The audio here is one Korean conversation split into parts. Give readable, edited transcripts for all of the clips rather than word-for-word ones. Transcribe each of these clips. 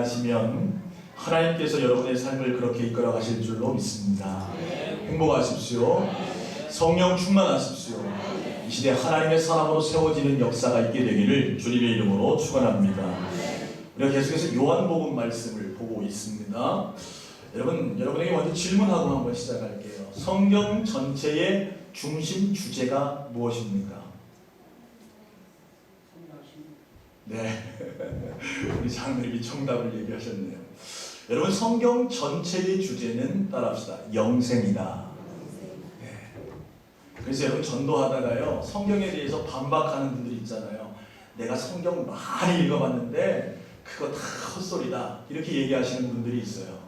만나시면 하나님께서 여러분의 삶을 그렇게 이끌어 가실 줄로 믿습니다. 행복하십시오. 성령 충만하십시오. 이 시대 하나님의 사람으로 세워지는 역사가 있게 되기를 주님의 이름으로 축원합니다. 우리가 계속해서 요한복음 말씀을 보고 있습니다. 여러분에게 먼저 질문하고 한번 시작할게요. 성경 전체의 중심 주제가 무엇입니까? 네, 우리 장로님이 정답을 얘기하셨네요. 여러분, 성경 전체의 주제는 따라합시다. 영생이다. 네. 그래서 여러분 전도하다가요, 성경에 대해서 반박하는 분들이 있잖아요. 내가 성경 많이 읽어봤는데 그거 다 헛소리다, 이렇게 얘기하시는 분들이 있어요.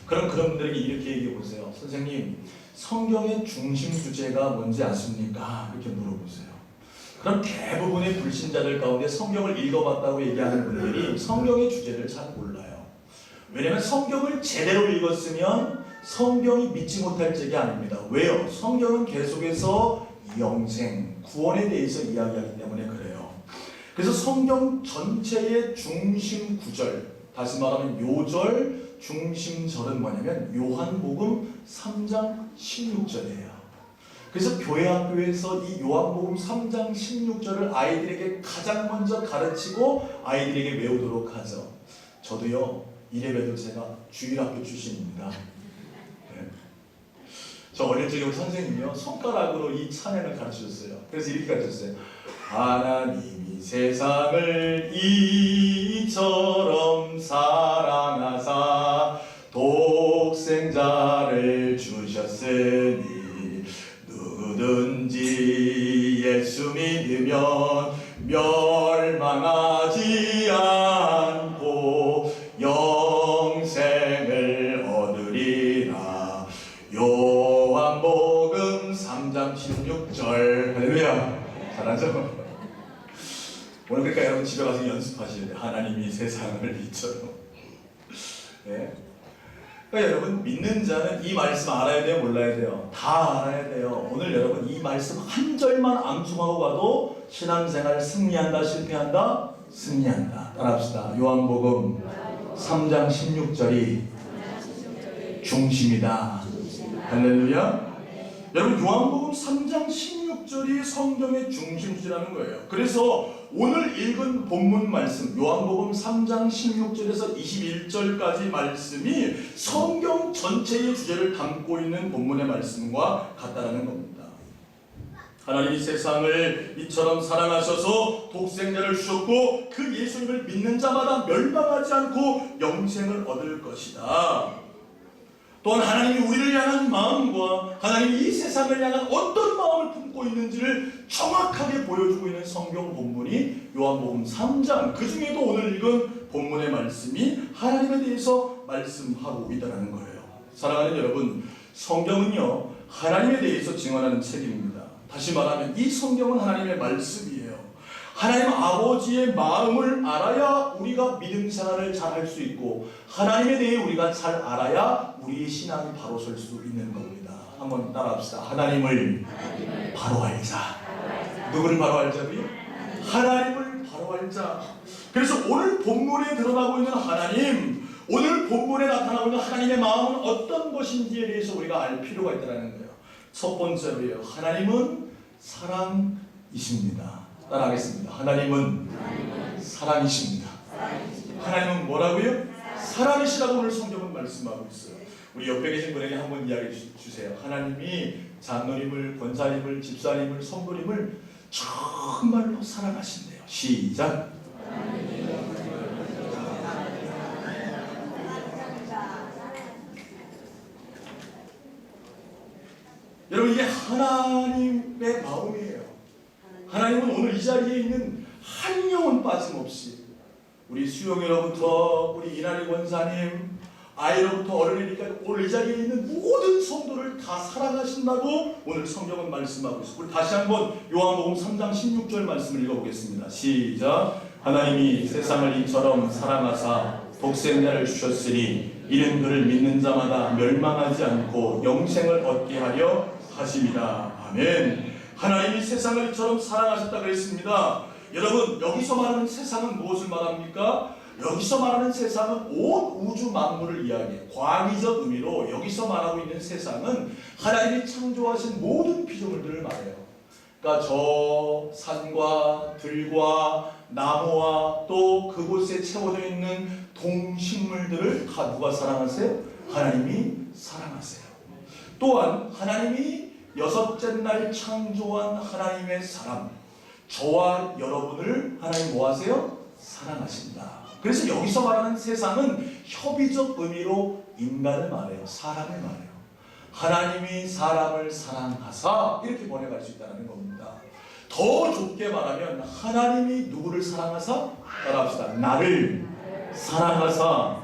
그럼 그런 분들에게 이렇게 얘기해 보세요. 선생님, 성경의 중심 주제가 뭔지 아십니까? 이렇게 물어보세요. 그럼 대부분의 불신자들 가운데 성경을 읽어봤다고 얘기하는 분들이 성경의 주제를 잘 몰라요. 왜냐하면 성경을 제대로 읽었으면 성경이 믿지 못할 적이 아닙니다. 왜요? 성경은 계속해서 영생, 구원에 대해서 이야기하기 때문에 그래요. 그래서 성경 전체의 중심 구절, 다시 말하면 요절, 중심절은 뭐냐면 요한복음 3장 16절이에요. 그래서 교회 학교에서 이 요한복음 3장 16절을 아이들에게 가장 먼저 가르치고 아이들에게 외우도록 하죠. 저도요, 이래봬도 제가 주일학교 출신입니다. 네. 저 어릴 적에 우리 선생님이요, 손가락으로 이 찬양을 가르쳐줬어요. 그래서 이렇게 가르쳤어요. 하나님이 세상을 이처럼 사랑하사 독생자를 주셨으니 누구든지 예수 믿으면 멸망하지 않고 영생을 얻으리라. 요한복음 3장 16절. 할렐루야. 잘하죠? 오늘 그러니까 여러분 집에 가서 연습하셔야 돼요. 하나님이 세상을 이처럼. 네. 그러니까 여러분, 믿는 자는 이 말씀 알아야 돼요? 몰라야 돼요? 다 알아야 돼요. 오늘 여러분 이 말씀 한 절만 암송하고 가도 신앙생활 승리한다, 실패한다? 승리한다. 따라합시다. 요한복음 3장 16절이 중심이다. 할렐루야. 여러분, 요한복음 3장 16절이 성경의 중심주라는 거예요. 그래서 오늘 읽은 본문 말씀 요한복음 3장 16절에서 21절까지 말씀이 성경 전체의 주제를 담고 있는 본문의 말씀과 같다라는 겁니다. 하나님이 세상을 이처럼 사랑하셔서 독생자를 주셨고 그 예수님을 믿는 자마다 멸망하지 않고 영생을 얻을 것이다. 또한 하나님이 우리를 향한 마음과 하나님이 이 세상을 향한 어떤 마음을 품고 있는지를 정확하게 보여주고 있는 성경 본문이 요한복음 3장, 그 중에도 오늘 읽은 본문의 말씀이 하나님에 대해서 말씀하고 있다는 거예요. 사랑하는 여러분, 성경은요, 하나님에 대해서 증언하는 책입니다. 다시 말하면 이 성경은 하나님의 말씀이에요. 하나님 아버지의 마음을 알아야 우리가 믿음 생활을 잘 할 수 있고 하나님에 대해 우리가 잘 알아야 우리의 신앙이 바로 설 수 있는 겁니다. 한번 따라합시다. 하나님을 바로 알자. 누구를 바로 알자고요? 하나님을 바로 알자. 그래서 오늘 본문에 드러나고 있는 하나님, 오늘 본문에 나타나고 있는 하나님의 마음은 어떤 것인지에 대해서 우리가 알 필요가 있다는 거예요. 첫 번째로요, 하나님은 사랑이십니다. 따라하겠습니다. 하나님은 사랑이십니다. 하나님은 뭐라고요? 사랑이시라고 오늘 성경은 말씀하고 있어요. 우리 옆에 계신 분에게 한번 이야기해 주세요. 하나님이 장로님을, 권사님을, 집사님을, 성도님을 정말로 사랑하신대요. 시작. 여러분, 이게 하나님의 마음이에요. 하나님은 오늘 이 자리에 있는 한 영혼 빠짐없이 우리 수영이로부터 우리 이나리 권사님, 아이로부터 어른이니까 오늘 이 자리에 있는 모든 성도를 다 사랑하신다고 오늘 성경은 말씀하고 있습니다. 우리 다시 한번 요한복음 3장 16절 말씀을 읽어보겠습니다. 시작. 하나님이 세상을 이처럼 사랑하사 독생자를 주셨으니 이는 그를 믿는 자마다 멸망하지 않고 영생을 얻게 하려 하심이라. 아멘. 하나님이 세상을 이처럼 사랑하셨다 그랬습니다. 여러분, 여기서 말하는 세상은 무엇을 말합니까? 여기서 말하는 세상은 온 우주 만물을 이야기해요. 광의적 의미로 여기서 말하고 있는 세상은 하나님이 창조하신 모든 피조물들을 말해요. 그러니까 저 산과 들과 나무와 또 그곳에 채워져 있는 동식물들을 다 누가 사랑하세요? 하나님이 사랑하세요. 또한 하나님이 여섯째 날 창조한 하나님의 사람, 저와 여러분을 하나님 뭐하세요? 사랑하신다. 그래서 여기서 말하는 세상은 협의적 의미로 인간을 말해요. 사람을 말해요. 하나님이 사람을 사랑하사 이렇게 번역할 수 있다는 겁니다. 더 좁게 말하면 하나님이 누구를 사랑하사? 따라합시다. 나를 사랑하사.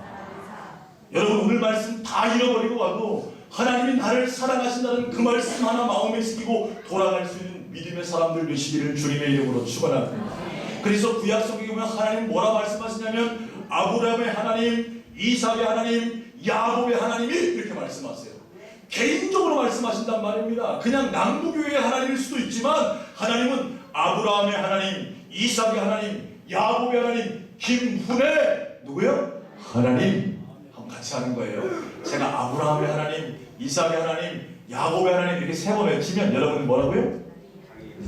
여러분 오늘 말씀 다 잃어버리고 가도 하나님이 나를 사랑하신다는 그 말씀 하나 마음에 새기고 돌아갈 수 있는 믿음의 사람들 되시기를 주님의 이름으로 축원합니다. 그래서 구약 성경에 보면 하나님 뭐라 말씀하시냐면 아브라함의 하나님, 이삭의 하나님, 야곱의 하나님이 이렇게 말씀하세요. 개인적으로 말씀하신단 말입니다. 그냥 남부교회의 하나님일 수도 있지만 하나님은 아브라함의 하나님, 이삭의 하나님, 야곱의 하나님, 김훈의 누구요? 하나님. 한번 같이 하는 거예요. 제가 아브라함의 하나님, 이삭의 하나님, 야곱의 하나님 이렇게 세 번 외치면 여러분은 뭐라고요?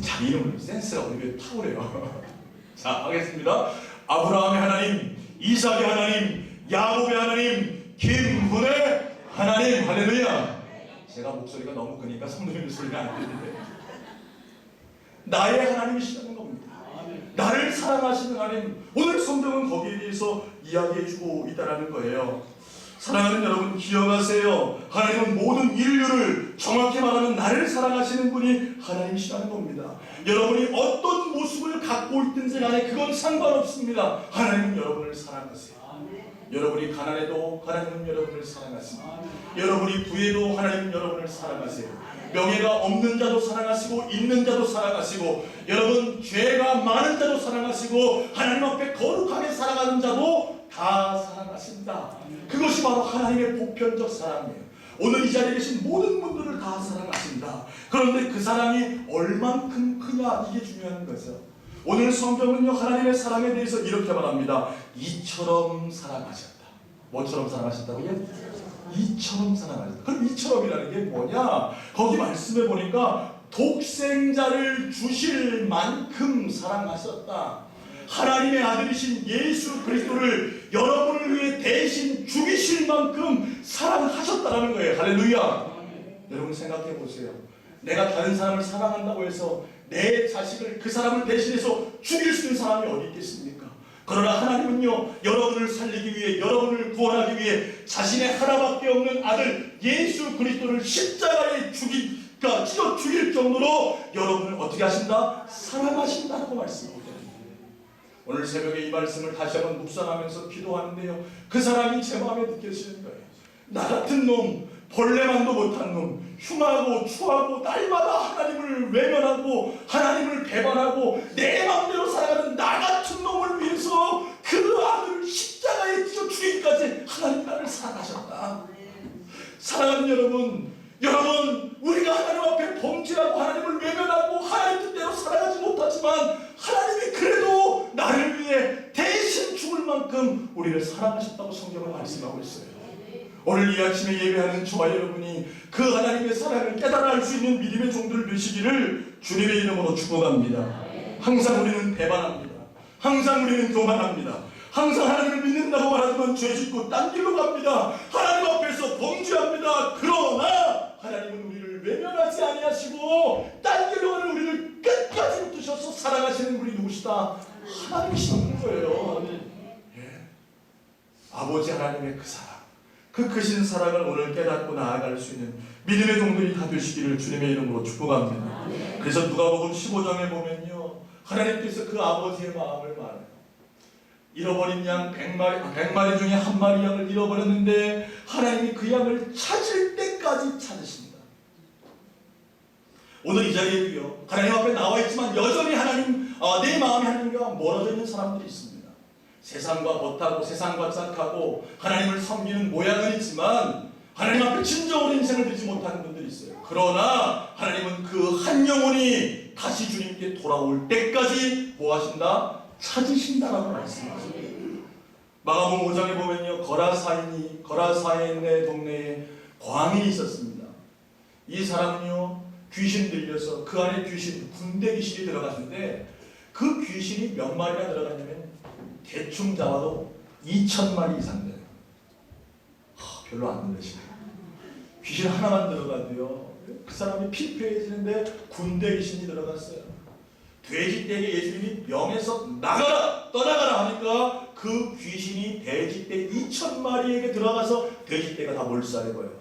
자기 이름을 센스가 우리 탁월해요. 자, 하겠습니다. 아브라함의 하나님, 이삭의 하나님, 야곱의 하나님, 김훈의 하나님. 할렐루야. 제가 목소리가 너무 크니까 성도님 소리가 안 들리는데 나의 하나님이시라는 겁니다. 나를 사랑하시는 하나님. 오늘 성경은 거기에 대해서 이야기해주고 있다는 거예요. 사랑하는 여러분 기억하세요. 하나님은 모든 인류를 정확히 말하면 나를 사랑하시는 분이 하나님이시라는 겁니다. 여러분이 어떤 모습을 갖고 있든지 간에 그건 상관없습니다. 하나님은 여러분을 사랑하세요. 여러분이 가난해도 하나님은 여러분을 사랑하십니다. 여러분이 부해도 하나님은 여러분을 사랑하세요. 명예가 없는 자도 사랑하시고 있는 자도 사랑하시고 여러분 죄가 많은 자도 사랑하시고 하나님 앞에 거룩하게 살아가는 자도 다 사랑하신다. 그것이 바로 하나님의 보편적 사랑이에요. 오늘 이 자리에 계신 모든 분들을 다 사랑하신다. 그런데 그 사랑이 얼만큼 크냐 이게 중요한 거죠. 오늘 성경은요 하나님의 사랑에 대해서 이렇게 말합니다. 이처럼 사랑하셨다. 뭐처럼 사랑하셨다고요? 이처럼 사랑하셨다. 그럼 이처럼이라는 게 뭐냐? 거기 말씀해 보니까 독생자를 주실 만큼 사랑하셨다. 하나님의 아들이신 예수 그리스도를 여러분을 위해 대신 죽이실 만큼 사랑하셨다는 거예요. 할렐루야. 여러분 생각해 보세요. 내가 다른 사람을 사랑한다고 해서 내 자식을 그 사람을 대신해서 죽일 수 있는 사람이 어디 있겠습니까? 그러나 하나님은요 여러분을 살리기 위해 여러분을 구원하기 위해 자신의 하나밖에 없는 아들 예수 그리스도를 십자가에 찢어 죽일 정도로 여러분을 어떻게 하신다? 사랑하신다고 말씀합니다. 오늘 새벽에 이 말씀을 다시 한번 묵상하면서 기도하는데요 그 사람이 제 마음에 느껴지는 거예요. 나 같은 놈, 벌레만도 못한 놈, 흉하고 추하고 날마다 하나님을 외면하고 하나님을 배반하고 내 마음대로 살아가는 나 같은 놈을 위해서 그 아들을 십자가에 찢어 죽이기까지 하나님 나를 사랑하셨다. 사랑하는 여러분 우리가 하나님 앞에 범죄하고 하나님을 외면하고 하나님 뜻대로 살아가지 못하지만 하나님이 그래도 나를 위해 대신 죽을 만큼 우리를 사랑하셨다고 성경은 말씀하고 있어요. 오늘 이 아침에 예배하는 저와 여러분이 그 하나님의 사랑을 깨달아 알 수 있는 믿음의 종들 되시기를 주님의 이름으로 축복합니다. 항상 우리는 배반합니다. 항상 우리는 교만합니다. 항상 하나님을 믿는다고 말하지만 죄짓고 딴 길로 갑니다. 하나님 앞에서 범죄합니다. 그러나 하나님은 우리를 외면하지 아니하시고 딴 길로 가는 우리를 끝까지 붙드셔서 사랑하시는 분이 누구시다? 하나님이시는 거예요. 예. 아버지 하나님의 그 사랑, 그 크신 사랑을 오늘 깨닫고 나아갈 수 있는 믿음의 종들이 다 되시기를 주님의 이름으로 축복합니다. 그래서 누가복음 15장에 보면요 하나님께서 그 아버지의 마음을 말해요. 잃어버린 양 100마리 중에 한 마리 양을 잃어버렸는데 하나님이 그 양을 찾을 때까지 찾으십니다. 오늘 이 자리에도요 하나님 앞에 나와 있지만 여전히 내 마음이 하나님과 멀어져 있는 사람들이 있습니다. 세상과 못하고 세상과 짝하고 하나님을 섬기는 모양은 있지만 하나님 앞에 진정으로 인생을 드리지 못하는 분들이 있어요. 그러나 하나님은 그 한 영혼이 다시 주님께 돌아올 때까지 뭐 하신다? 찾으신다라고 말씀하십니다. 마가복음 5장에 보면요, 거라사인의 동네에 광인이 있었습니다. 이 사람은요, 귀신 들려서 그 안에 군대 귀신이 들어갔는데, 그 귀신이 몇 마리나 들어갔냐면 대충 잡아도 2,000마리 이상 돼요. 별로 안 들으시네요. 귀신 하나만 들어가도요, 그 사람이 피폐해지는데 군대 귀신이 들어갔어요. 돼지떼에게 예수님이 명해서 나가라! 떠나가라! 하니까 그 귀신이 돼지떼 2,000마리에게 들어가서 돼지떼가 다 몰살해버려요.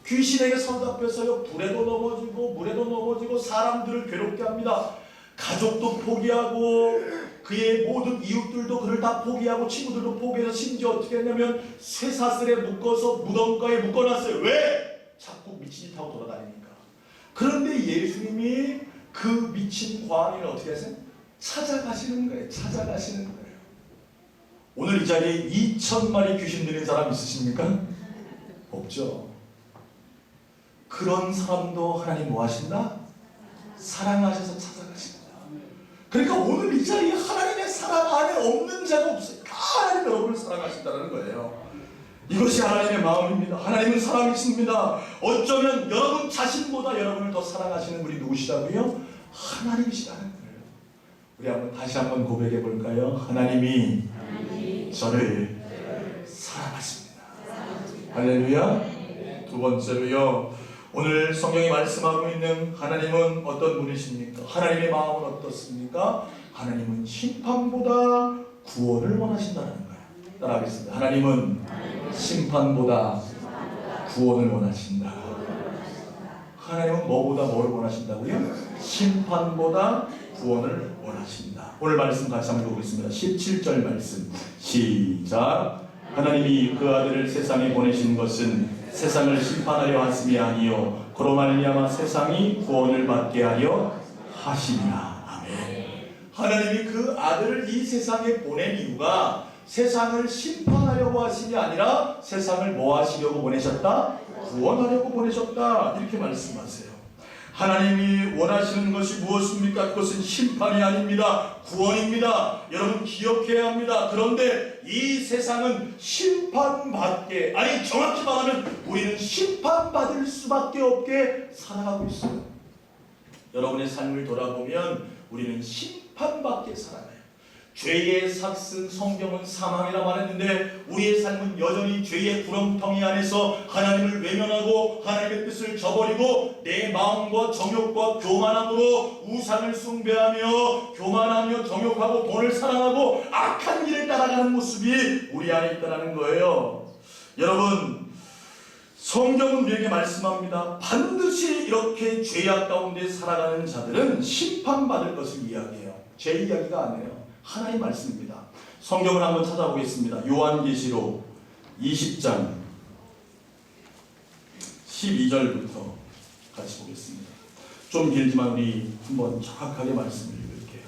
귀신에게 사로잡혀서요, 불에도 넘어지고 물에도 넘어지고 사람들을 괴롭게 합니다. 가족도 포기하고 그의 모든 이웃들도 그를 다 포기하고 친구들도 포기해서 심지어 어떻게 했냐면 쇠사슬에 묶어서 무덤가에 묶어놨어요. 왜? 자꾸 미친 짓 하고 돌아다니니까. 그런데 예수님이 그 미친 광인을 어떻게 하세요? 찾아가시는 거예요. 찾아가시는 거예요. 오늘 이 자리에 2,000마리 귀신 들린 사람 있으십니까? 없죠. 그런 사람도 하나님 뭐 하신다? 사랑하셔서 찾아가신다. 그러니까 오늘 이 자리에 하나님의 사랑 안에 없는 자가 없어요. 다 하나님 여러분을 사랑하신다는 거예요. 이것이 하나님의 마음입니다. 하나님은 사랑이십니다. 어쩌면 여러분 자신보다 여러분을 더 사랑하시는 분이 누구시라고요? 하나님이시라는 거예요. 우리 다시 한번 고백해 볼까요? 하나님이 저를 사랑하십니다. 할렐루야. 두 번째로요, 오늘 성경이 말씀하고 있는 하나님은 어떤 분이십니까? 하나님의 마음은 어떻습니까? 하나님은 심판보다 구원을 원하신다는 거예요. 따라하겠습니다. 하나님은 심판보다 구원을 원하신다. 하나님은 뭐보다 뭘 원하신다고요? 심판보다 구원을 원하신다. 오늘 말씀 같이 한번 보겠습니다. 17절 말씀 시작. 하나님이 그 아들을 세상에 보내신 것은 세상을 심판하려 하심이 아니요 그로 말미암아 세상이 구원을 받게 하려 하심이라. 아멘. 하나님이 그 아들을 이 세상에 보낸 이유가 세상을 심판하려고 하심이 아니라 세상을 뭐 하시려고 보내셨다? 구원하려고 보내셨다. 이렇게 말씀하세요. 하나님이 원하시는 것이 무엇입니까? 그것은 심판이 아닙니다. 구원입니다. 여러분 기억해야 합니다. 그런데 이 세상은 심판받게, 아니 정확히 말하면 우리는 심판받을 수밖에 없게 살아가고 있어요. 여러분의 삶을 돌아보면 우리는 심판받게 살아가요. 죄의 삭슨 성경은 사망이라 말했는데 우리의 삶은 여전히 죄의 구렁텅이 안에서 하나님을 외면하고 하나님의 뜻을 저버리고 내 마음과 정욕과 교만함으로 우상을 숭배하며 교만하며 정욕하고 돈을 사랑하고 악한 길을 따라가는 모습이 우리 안에 있다는 거예요. 여러분, 성경은 우리에게 말씀합니다. 반드시 이렇게 죄악 가운데 살아가는 자들은 심판받을 것을 이야기해요. 제 이야기가 아니에요. 하나님 말씀입니다. 성경을 한번 찾아보겠습니다. 요한계시록 20장 12절부터 같이 보겠습니다. 좀 길지만 우리 한번 정확하게 말씀을 읽을게요.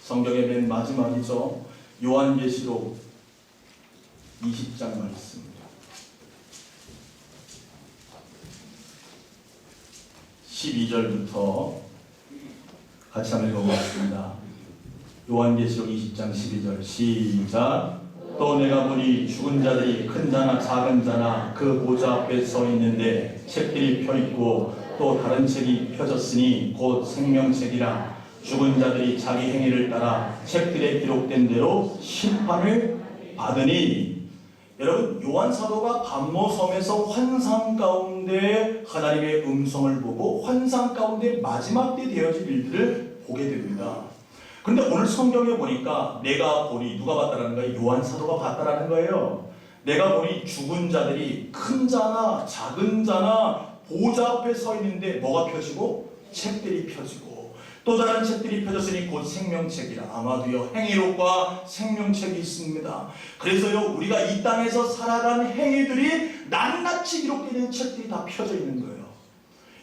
성경의 맨 마지막이죠. 요한계시록 20장 말씀 12절부터 같이 한번 읽어보겠습니다. 요한계시록 20장 12절 시작. 또 내가 보니 죽은 자들이 큰 자나 작은 자나 그 보좌 앞에 서 있는데 책들이 펴있고 또 다른 책이 펴졌으니 곧 생명책이라. 죽은 자들이 자기 행위를 따라 책들에 기록된 대로 심판을 받으니. 여러분, 요한 사도가 반모섬에서 환상 가운데 하나님의 음성을 보고 환상 가운데 마지막 때 되어질 일들을 보게 됩니다. 그런데 오늘 성경에 보니까 내가 보니, 누가 봤다라는 거예요? 요한 사도가 봤다라는 거예요. 내가 보니 죽은 자들이 큰 자나 작은 자나 보좌 앞에 서 있는데 뭐가 펴지고? 책들이 펴지고 또 다른 책들이 펴졌으니 곧 생명책이라. 아마도요 행위록과 생명책이 있습니다. 그래서요 우리가 이 땅에서 살아간 행위들이 낱낱이 기록되는 책들이 다 펴져 있는 거예요.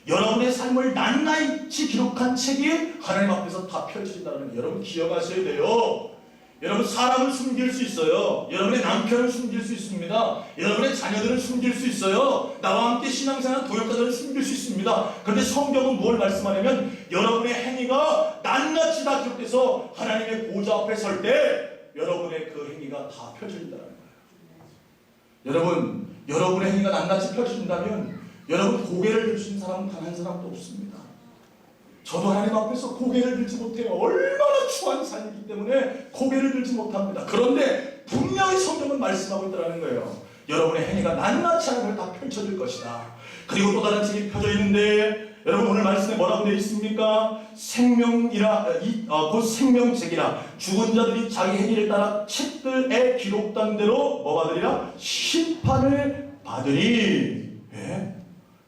여러분의 삶을 낱낱이 기록한 책이 하나님 앞에서 다 펼쳐진다는 거 여러분 기억하셔야 돼요. 여러분 사람을 숨길 수 있어요. 여러분의 남편을 숨길 수 있습니다. 여러분의 자녀들을 숨길 수 있어요. 나와 함께 신앙생활 도역자들을 숨길 수 있습니다. 그런데 성경은 뭘 말씀하냐면 여러분의 행위가 낱낱이 다 기록돼서 하나님의 보좌 앞에 설 때 여러분의 그 행위가 다 펼쳐진다는 거예요. 여러분, 여러분의 행위가 낱낱이 펼쳐진다면 여러분 고개를 들 수 있는 사람은 단 한 사람도 없습니다. 저도 하나님 앞에서 고개를 들지 못해요. 얼마나 추한 삶이기 때문에 고개를 들지 못합니다. 그런데 분명히 성경은 말씀하고 있다는 거예요. 여러분의 행위가 낱낱이 하나님 다 펼쳐질 것이다. 그리고 또 다른 책이 펴져 있는데 여러분 오늘 말씀에 뭐라고 되어 있습니까? 곧 생명책이라 죽은 자들이 자기 행위를 따라 책들에 기록된 대로 뭐 받으리라? 심판을 받으리. 예?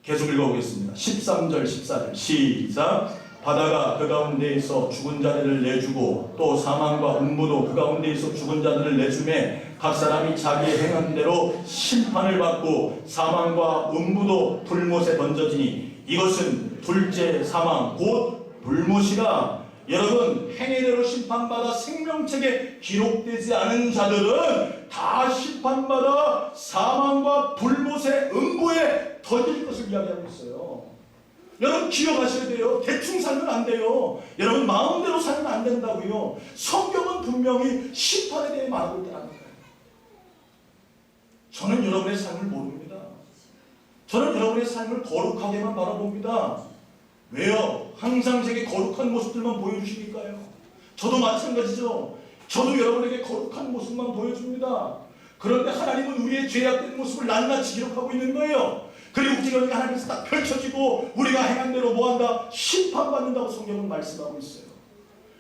계속 읽어보겠습니다. 13절 14절 시작. 바다가 그 가운데에서 죽은 자들을 내주고 또 사망과 음부도 그 가운데에서 죽은 자들을 내주매 각 사람이 자기의 행한 대로 심판을 받고 사망과 음부도 불못에 던져지니 이것은 둘째 사망 곧 불못이라. 여러분 행위대로 심판받아 생명책에 기록되지 않은 자들은 다 심판받아 사망과 불못의 음부에 던질 것을 이야기하고 있어요. 여러분 기억하셔야 돼요. 대충 살면 안 돼요. 여러분 마음대로 살면 안 된다고요. 성경은 분명히 심판에 대해 말하고 있다는 거예요. 저는 여러분의 삶을 모릅니다. 저는 여러분의 삶을 거룩하게만 바라봅니다. 왜요? 항상 제게 거룩한 모습들만 보여주시니까요. 저도 마찬가지죠. 저도 여러분에게 거룩한 모습만 보여줍니다. 그런데 하나님은 우리의 죄악된 모습을 낱낱이 기록하고 있는 거예요. 그리고 지금 하나님께서 딱 펼쳐지고 우리가 행한 대로 뭐한다? 심판받는다고 성경은 말씀하고 있어요.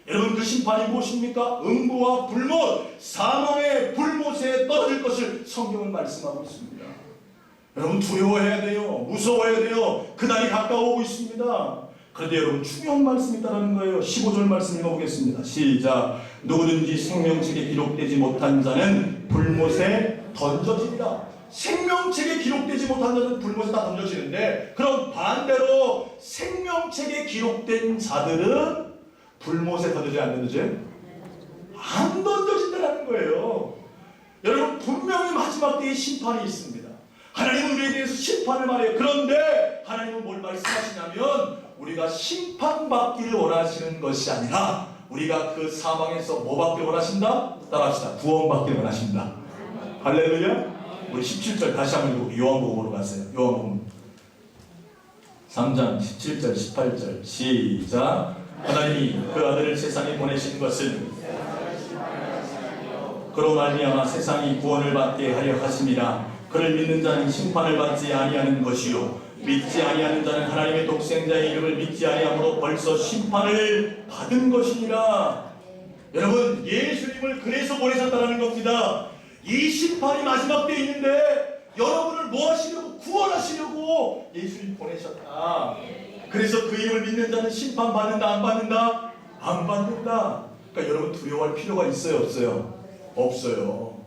여러분 그 심판이 무엇입니까? 음부와 불못, 사망의 불못에 떨어질 것을 성경은 말씀하고 있습니다. 여러분 두려워해야 돼요. 무서워해야 돼요. 그날이 가까워오고 있습니다. 그런데 여러분 중요한 말씀이 있다는 거예요. 15절 말씀 읽어보겠습니다. 시작. 누구든지 생명책에 기록되지 못한 자는 불못에 던져지리라. 생명책에 기록되지 못한 자는 불못에 다 던져지는데 그럼 반대로 생명책에 기록된 자들은 불못에 던져지 안 던져져요? 안 던져진다는 거예요. 여러분 분명히 마지막 때에 심판이 있습니다. 하나님은 우리에 대해서 심판을 말해요. 그런데 하나님은 뭘 말씀하시냐면 우리가 심판받기를 원하시는 것이 아니라 우리가 그 사망에서 뭐 받기를 원하신다? 따라합시다. 구원받기를 원하신다. 할렐루야. 우리 17절 다시 한번 읽고 요한복음으로 가세요. 요한복음 3장 17절 18절 시작. 하나님이 그 아들을 세상에 보내신 것은 그로 말미암아 세상이 구원을 받게 하려 하심이라. 그를 믿는 자는 심판을 받지 아니하는 것이요 믿지 아니하는 자는 하나님의 독생자의 이름을 믿지 아니함으로 벌써 심판을 받은 것이니라. 여러분 예수님을 그래서 보내셨다는 겁니다. 이 심판이 마지막 때에 있는데 여러분을 뭐 하시려고? 구원하시려고 예수님 보내셨다. 그래서 그 이름을 믿는 자는 심판 받는다 안 받는다? 안 받는다. 그러니까 여러분 두려워할 필요가 있어요 없어요? 없어요.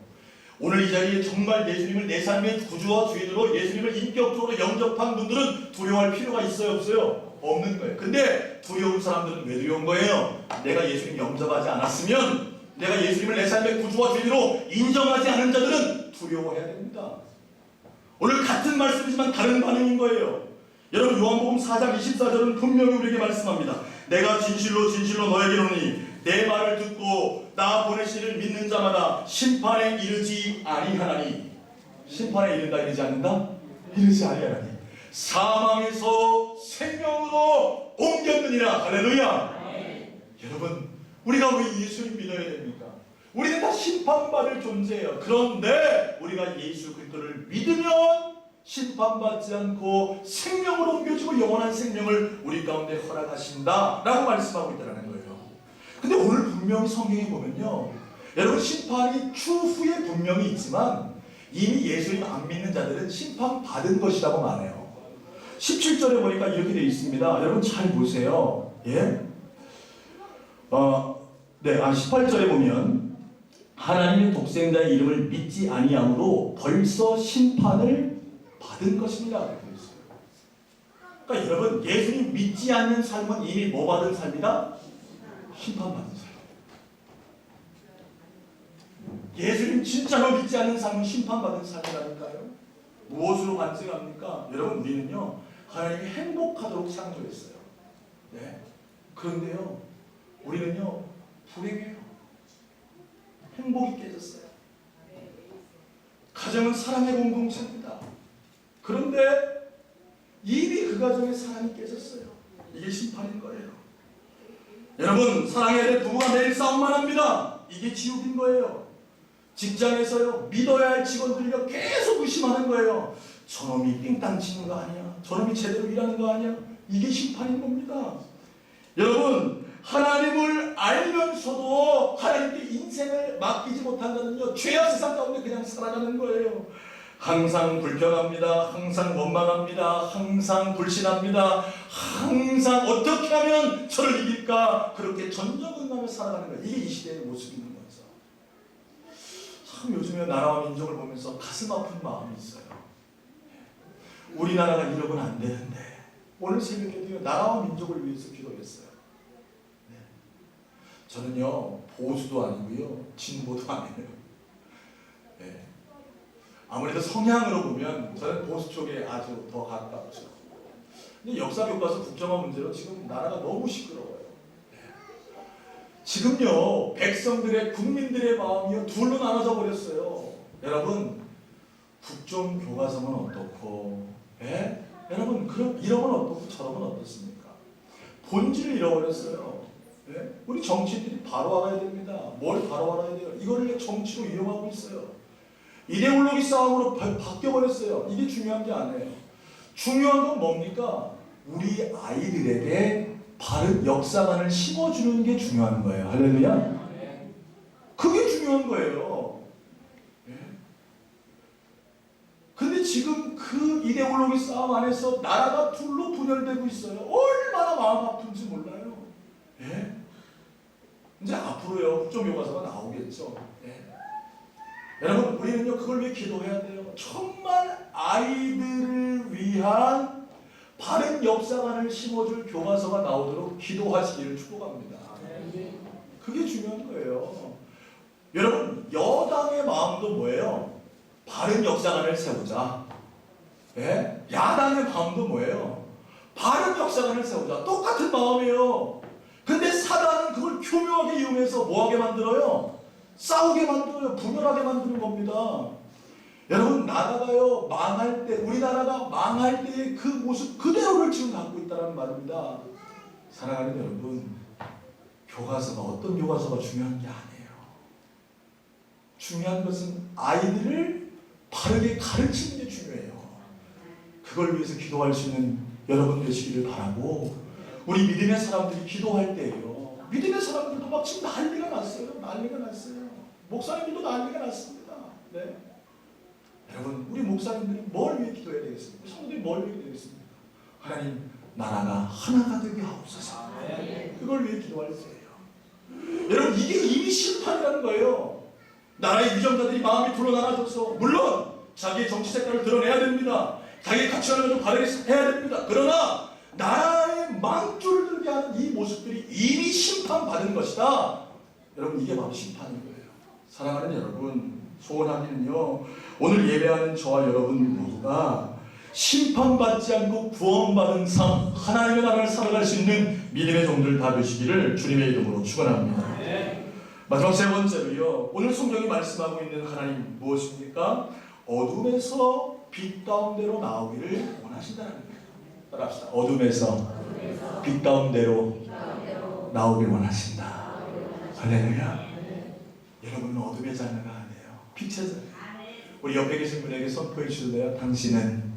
오늘 이 자리에 정말 예수님을 내 삶의 구주와 주인으로 예수님을 인격적으로 영접한 분들은 두려워할 필요가 있어요 없어요? 없는 거예요. 근데 두려운 사람들은 왜 두려운 거예요? 내가 예수님 영접하지 않았으면, 내가 예수님을 내 삶의 구주와 주인으로 인정하지 않은 자들은 두려워해야 됩니다. 오늘 같은 말씀이지만 다른 반응인 거예요. 여러분 요한복음 4장 24절은 분명히 우리에게 말씀합니다. 내가 진실로 진실로 너에게 이르노니 내 말을 듣고 나 보내시를 믿는 자마다 심판에 이르지 아니하나니. 심판에 이른다 이르지 않는다? 이르지 아니하나니 사망에서 생명으로 옮겼느니라. 할렐루야. 여러분 우리가 왜 예수님 믿어야 됩니까? 우리는 다 심판받을 존재예요. 그런데 우리가 예수 그리스도를 믿으면 심판받지 않고 생명으로 옮겨지고 영원한 생명을 우리 가운데 허락하신다 라고 말씀하고 있다는 거예요. 근데 오늘 분명히 성경에 보면요, 여러분 심판이 추후에 분명히 있지만 이미 예수님 안 믿는 자들은 심판받은 것이라고 말해요. 17절에 보니까 이렇게 되어 있습니다. 여러분 잘 보세요. 예? 18절에 보면 하나님의 독생자의 이름을 믿지 아니함으로 벌써 심판을 받은 것입니다. 그러니까 여러분 예수님 믿지 않는 삶은 이미 뭐 받은 삶이다? 심판받은 삶. 예수님 진짜로 믿지 않는 삶은 심판받은 삶이라니까요. 무엇으로 반증합니까? 여러분 우리는요 하나님이 행복하도록 창조했어요. 네. 그런데요 우리는요 불행해요. 행복이 깨졌어요. 가정은 사랑의 공동체입니다. 그런데 이미 그 가정의 사랑이 깨졌어요. 이게 심판인 거예요. 여러분, 사랑해야 될 부부가 매일 싸움만 합니다. 이게 지옥인 거예요. 직장에서요, 믿어야 할 직원들이 계속 의심하는 거예요. 저놈이 삥땅 치는 거 아니야? 저놈이 제대로 일하는 거 아니야? 이게 심판인 겁니다. 여러분, 하나님을 알면서도 하나님께 인생을 맡기지 못한다는요, 죄악 세상 가운데 그냥 살아가는 거예요. 항상 불평합니다. 항상 원망합니다. 항상 불신합니다. 항상 어떻게 하면 저를 이길까? 그렇게 전전긍긍하며 살아가는 거예요. 이게 이 시대의 모습인 거죠. 참 요즘에 나라와 민족을 보면서 가슴 아픈 마음이 있어요. 우리나라가 이러면 안 되는데 오늘 새벽에도 나라와 민족을 위해서 기도했어요. 네. 저는요, 보수도 아니고요, 진보도 아니에요. 네. 아무래도 성향으로 보면 저는 보수 쪽에 아주 더 가깝죠. 근데 역사 교과서 국정화 문제로 지금 나라가 너무 시끄러워요. 네. 지금요, 백성들의, 국민들의 마음이요, 둘로 나눠져 버렸어요. 여러분, 국정 교과서는 어떻고, 예? 여러분, 그럼 이러면 어떻고 저러면 어떻습니까? 본질을 잃어버렸어요. 예? 우리 정치인들이 바로 알아야 됩니다. 뭘 바로 알아야 돼요? 이거를 정치로 이용하고 있어요. 이데올로기 싸움으로 바뀌어버렸어요. 이게 중요한 게 아니에요. 중요한 건 뭡니까? 우리 아이들에게 바른 역사관을 심어주는 게 중요한 거예요. 할렐루야? 그게 중요한 거예요. 근데 지금 그 이데올로기 싸움 안에서 나라가 둘로 분열되고 있어요. 얼마나 마음 아픈지 몰라요. 예? 이제 앞으로요, 국정교과서가 나오겠죠. 예? 여러분, 우리는요, 그걸 위해 기도해야 돼요. 정말 아이들을 위한 바른 역사관을 심어줄 교과서가 나오도록 기도하시기를 축복합니다. 그게 중요한 거예요. 여러분, 여당의 마음도 뭐예요? 바른 역사관을 세우자. 예? 야당의 마음도 뭐예요? 바른 역사관을 세우자. 똑같은 마음이에요. 근데 사단은 그걸 교묘하게 이용해서 뭐하게 만들어요? 싸우게 만들어요. 분열하게 만드는 겁니다. 여러분, 나라가요, 망할 때, 우리나라가 망할 때의 그 모습 그대로를 지금 갖고 있다는 말입니다. 사랑하는 여러분, 교과서가 어떤 교과서가 중요한 게 아니에요. 중요한 것은 아이들을 바르게 가르치는 게 중요해요. 그걸 위해서 기도할 수 있는 여러분 되시기를 바라고, 우리 믿음의 사람들이 기도할 때예요. 믿음의 사람들도 막 지금 난리가 났어요. 난리가 났어요. 목사님들도 난리가 났습니다. 네. 여러분, 우리 목사님들은 뭘 위해 기도해야 되겠습니까? 성도들이 뭘 위해 되겠습니까? 하나님, 나라가 하나가 되게 하옵소서. 그걸 위해 기도할 때예요. 여러분, 이게 이미 심판이라는 거예요. 나라의 위정자들이 마음이 둘로 나눠져서, 물론 자기의 정치 색깔을 드러내야 됩니다. 자기의 가치관을 좀 바르게 해야 됩니다. 그러나 나라의 망조를 들게 하는 이 모습들이 이미 심판받은 것이다. 여러분, 이게 바로 심판인 거예요. 사랑하는 여러분, 소원하기는요, 오늘 예배하는 저와 여러분 모두가 심판받지 않고 구원받은 삶, 하나님의 나라를 살아갈 수 있는 믿음의 종들 다 되시기를 주님의 이름으로 축원합니다. 마지막 세 번째로요, 오늘 성경이 말씀하고 있는 하나님 무엇입니까? 어둠에서 빛 가운데로 나오기를 원하신다는 거예요. 따라합시다. 어둠에서 빛 가운데로 나오길 원하신다. 할렐루야. 여러분은 어둠의 자녀가 아니에요. 빛의 자녀. 우리 옆에 계신 분에게 선포해 주실래요? 당신은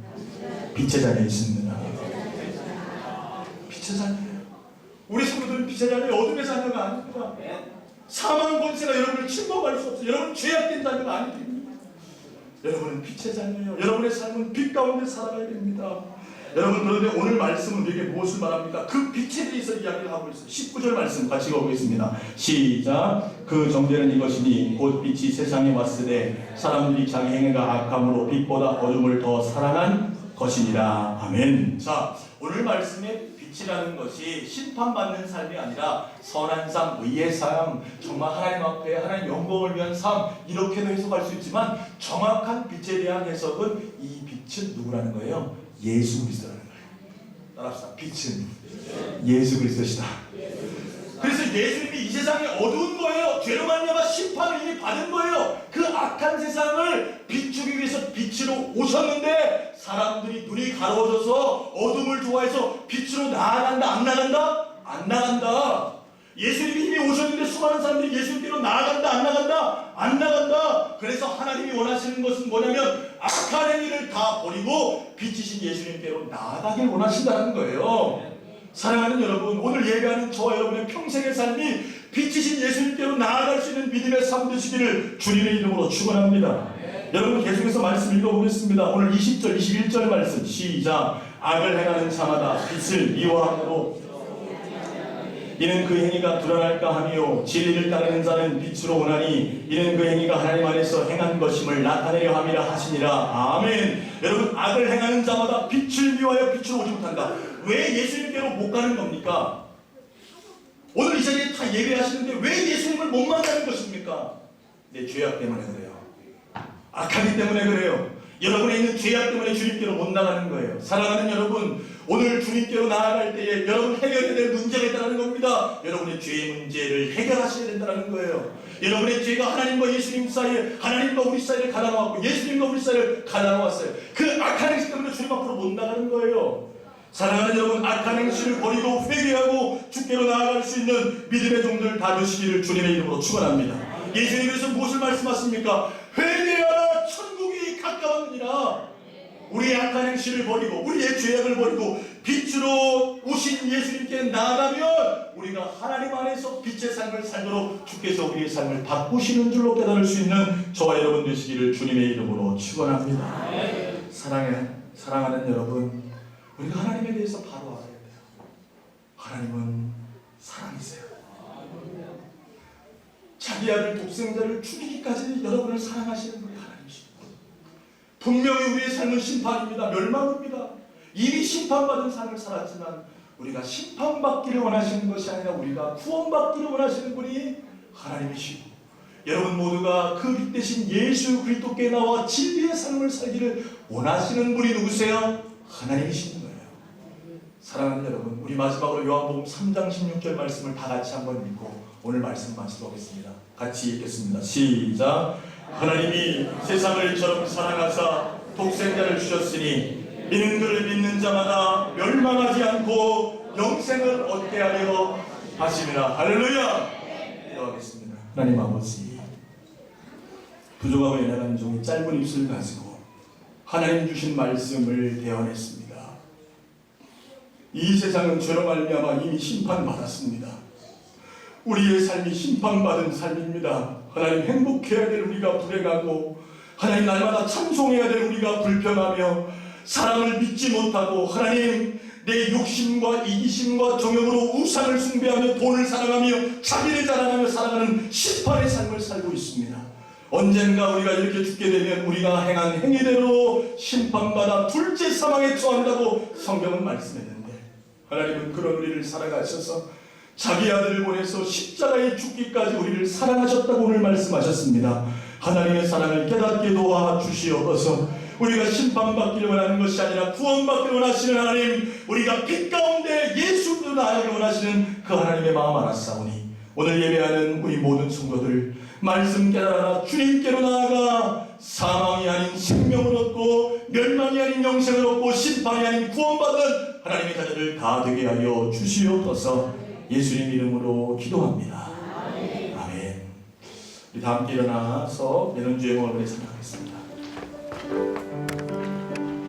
빛의 자녀에 있습니다. 빛의 자녀예요. 우리 성도들은 빛의 자녀예요. 어둠의 자녀가 아닙니다. 사망 권세가 여러분을 침범할 수 없어요. 여러분 죄악된 자녀가 아닙니다. 여러분은 빛의 자녀예요. 여러분의 삶은 빛 가운데 살아가야 됩니다. 여러분, 그런데 오늘 말씀은 우리에게 무엇을 말합니까? 그 빛에 대해서 이야기를 하고 있어요. 19절 말씀 같이 가보겠습니다. 시작. 그 정죄는 이것이니 곧 빛이 세상에 왔을 때 사람들이 자기 행위가 악함으로 빛보다 어둠을 더 사랑한 것이니라. 아멘. 자, 오늘 말씀의 빛이라는 것이 심판받는 삶이 아니라 선한 삶, 의의 삶, 정말 하나님 앞에 하나님 영광을 위한 삶, 이렇게도 해석할 수 있지만 정확한 빛에 대한 해석은 이 빛은 누구라는 거예요? 예수 그리스도라는 거예요. 따라합시다. 빛은 예수 그리스도시다. 그래서 예수님이 이 세상에 어두운 거예요. 죄로 말미암아 심판을 이미 받은 거예요. 그 악한 세상을 비추기 위해서 빛으로 오셨는데 사람들이 눈이 가로워져서 어둠을 좋아해서 빛으로 나아간다 안 나간다? 안 나간다. 예수님이 이미 오셨는데 수많은 사람들이 예수님께로 나아간다 안 나간다? 안 나간다. 그래서 하나님이 원하시는 것은 뭐냐면 악한 행위를 다 버리고 빛이신 예수님께로 나아가길 원하신다는 거예요. 사랑하는 여러분, 오늘 예배하는 저와 여러분의 평생의 삶이 빛이신 예수님께로 나아갈 수 있는 믿음의 삶 되시기를 주님의 이름으로 축원합니다. 여러분 계속해서 말씀 읽어보겠습니다. 오늘 20절 21절 말씀 시작. 악을 행하는 자마다 빛을 미워함으로 이는 그 행위가 드러날까 하며 진리를 따르는 자는 빛으로 오나니 이는 그 행위가 하나님 안에서 행한 것임을 나타내려 함이라 하시니라. 아멘. 여러분, 악을 행하는 자마다 빛을 미워하여 빛으로 오지 못한다. 왜 예수님께로 못 가는 겁니까? 오늘 이 자리에 다 예배하시는데 왜 예수님을 못 만나는 것입니까? 내 죄악 때문에 그래요. 악하기 때문에 그래요. 여러분에 있는 죄악 때문에 주님께로 못 나가는 거예요. 사랑하는 여러분, 오늘 주님께로 나아갈 때에 여러분 해결해야 될 문제가 있다는 겁니다. 여러분의 죄의 문제를 해결하셔야 된다는 거예요. 여러분의 죄가 하나님과 예수님 사이에, 하나님과 우리 사이를 갈라놓았고 예수님과 우리 사이를 갈라놓았어요. 그 악한 행실 때문에 주님 앞으로 못 나가는 거예요. 사랑하는 여러분, 악한 행실을 버리고 회개하고 주께로 나아갈 수 있는 믿음의 종들 다 되시기를 주님의 이름으로 축원합니다. 예수님께서 무엇을 말씀하십니까? 회개하라, 천국이 가까웠느니라. 우리의 악한 행실을 버리고 우리의 죄악을 버리고 빛으로 오신 예수님께 나아가면 우리가 하나님 안에서 빛의 삶을 살도록 주께서 우리의 삶을 바꾸시는 줄로 깨달을 수 있는 저와 여러분 되시기를 주님의 이름으로 축원합니다. 사랑하는 여러분, 우리가 하나님에 대해서 바로 알아야 돼요. 하나님은 사랑이세요. 자기 아들 독생자를 죽이기까지 여러분을 사랑하시는 분이 하나님이십니다. 분명히 우리의 삶은 심판입니다. 멸망입니다. 이미 심판받은 삶을 살았지만 우리가 심판받기를 원하시는 것이 아니라 우리가 구원받기를 원하시는 분이 하나님이시고, 여러분 모두가 그 빛 대신 예수 그리스도께 나와 진리의 삶을 살기를 원하시는 분이 누구세요? 하나님이시는 거예요. 사랑하는 여러분, 우리 마지막으로 요한복음 3장 16절 말씀을 다 같이 한번 읽고 오늘 말씀 마치도록하겠습니다. 같이 읽겠습니다. 시작. 하나님이 세상을 이처럼 사랑하사 독생자를 주셨으니 이는 그를 믿는 자마다 멸망하지 않고 영생을 얻게 하려 하심이라. 할렐루야. 기도하겠습니다. 하나님 아버지, 부족하고 연약한 종이 짧은 입술을 가지고 하나님 주신 말씀을 대언했습니다. 이 세상은 죄로 말미암아 이미 심판받았습니다. 우리의 삶이 심판받은 삶입니다. 하나님, 행복해야 될 우리가 불행하고 하나님 날마다 찬송해야 될 우리가 불평하며 사랑을 믿지 못하고 하나님 내 욕심과 이기심과 정욕으로 우상을 숭배하며 돈을 사랑하며 자기를 자랑하며 살아가는 심판의 삶을 살고 있습니다. 언젠가 우리가 이렇게 죽게 되면 우리가 행한 행위대로 심판받아 둘째 사망에 처한다고 성경은 말씀했는데, 하나님은 그런 우리를 살아가셔서 자기 아들을 보내서 십자가에 죽기까지 우리를 사랑하셨다고 오늘 말씀하셨습니다. 하나님의 사랑을 깨닫게 도와주시옵소서. 우리가 심판받기를 원하는 것이 아니라 구원받기를 원하시는 하나님, 우리가 빛 가운데 예수로 나아가기를 원하시는 그 하나님의 마음 알았사오니 오늘 예배하는 우리 모든 성도들 말씀 깨달아 주님께로 나아가 사망이 아닌 생명을 얻고 멸망이 아닌 영생을 얻고 심판이 아닌 구원받은 하나님의 자녀들 다 되게 하여 주시옵소서. 예수님 이름으로 기도합니다. 아멘. 우리 다 함께 일어나서 내는 주의 영혼을 생각하겠습니다.